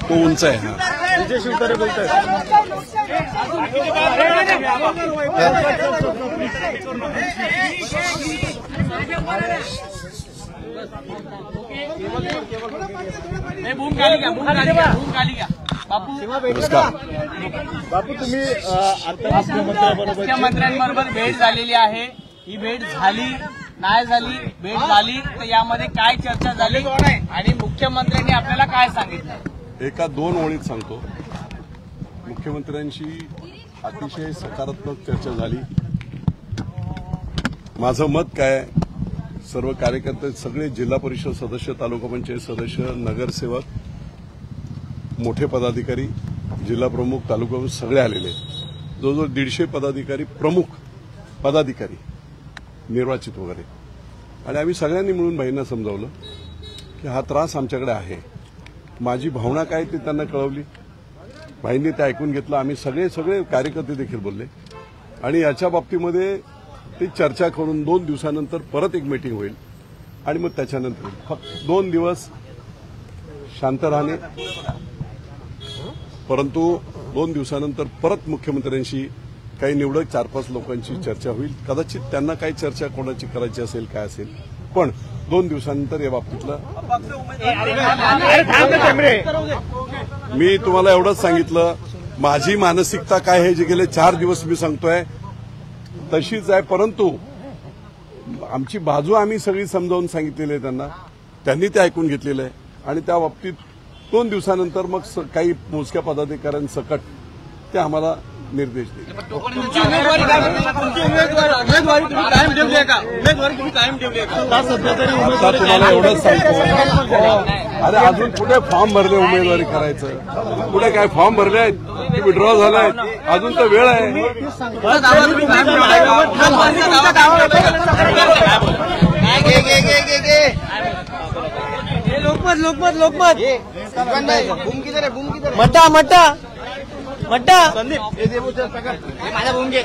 तो उंच आहे. विजय शिवतारे बोलताय. बूम खाली घ्या. बापू तुम्ही आता मुख्यमंत्र्यांबरोबर भेट झालेली आहे. ही भेट झाली नाही झाली, भेट झाली तर यामध्ये काय चर्चा झाली आणि मुख्यमंत्र्यांनी आपल्याला काय सांगितलं? एका दोन ओळीत सांगतो. मुख्यमंत्र्यांशी अतिशय सकारात्मक चर्चा झाली. माझं मत काय, सर्व कार्यकर्ते, सगळे जिल्हा परिषद सदस्य, तालुका पंचायत सदस्य, नगरसेवक, मोठे पदाधिकारी, जिल्हा प्रमुख, तालुका प्रमुख सगळे आलेले आहेत. जवळजवळ 150 पदाधिकारी, प्रमुख पदाधिकारी निर्वाचित वगैरे. आणि आम्ही सगळ्यांनी मिळून भाईंना समजावलं की हा त्रास आमच्याकडे आहे. माझी भावना काय ती त्यांना कळवली. भाईंनी ते ऐकून घेतलं. आम्ही सगळे कार्यकर्ते देखील बोलले आणि याच्या बाबतीमध्ये ती चर्चा करून 2 दिवसानंतर परत एक मीटिंग होईल आणि मग त्याच्यानंतर फक्त 2 दिवस शांत राहणे, परंतु 2 दिवसानंतर परत मुख्यमंत्र्यांशी काही निवडक 4-5 लोकांची चर्चा होईल. कदाचित त्यांना काही चर्चा कोणाची करायची असेल, काय असेल, पण 2 दिवसानंतर या बाबतीतलं मी तुम्हाला एवढंच सांगितलं. माझी मानसिकता काय आहे, जे गेले 4 दिवस मी सांगतोय तशीच आहे. परंतु आमची बाजू आम्ही सगळी समजावून सांगितलेली आहे त्यांना, त्यांनी ते ऐकून घेतलेलं आहे आणि त्या बाबतीत 2 दिवसानंतर मग काही मोजक्या पदाधिकाऱ्यांसकट ते आम्हाला निर्देश देईल. आता तुम्हाला एवढंच सांगतो, अरे अजून कुठे फॉर्म भरले उमेदवारी करायचं, कुठे काय फॉर्म भरले आहेत की विड्रॉ झालाय, अजून तर वेळ आहे. लोकमत मट्टा संदीप माझा बूम घे.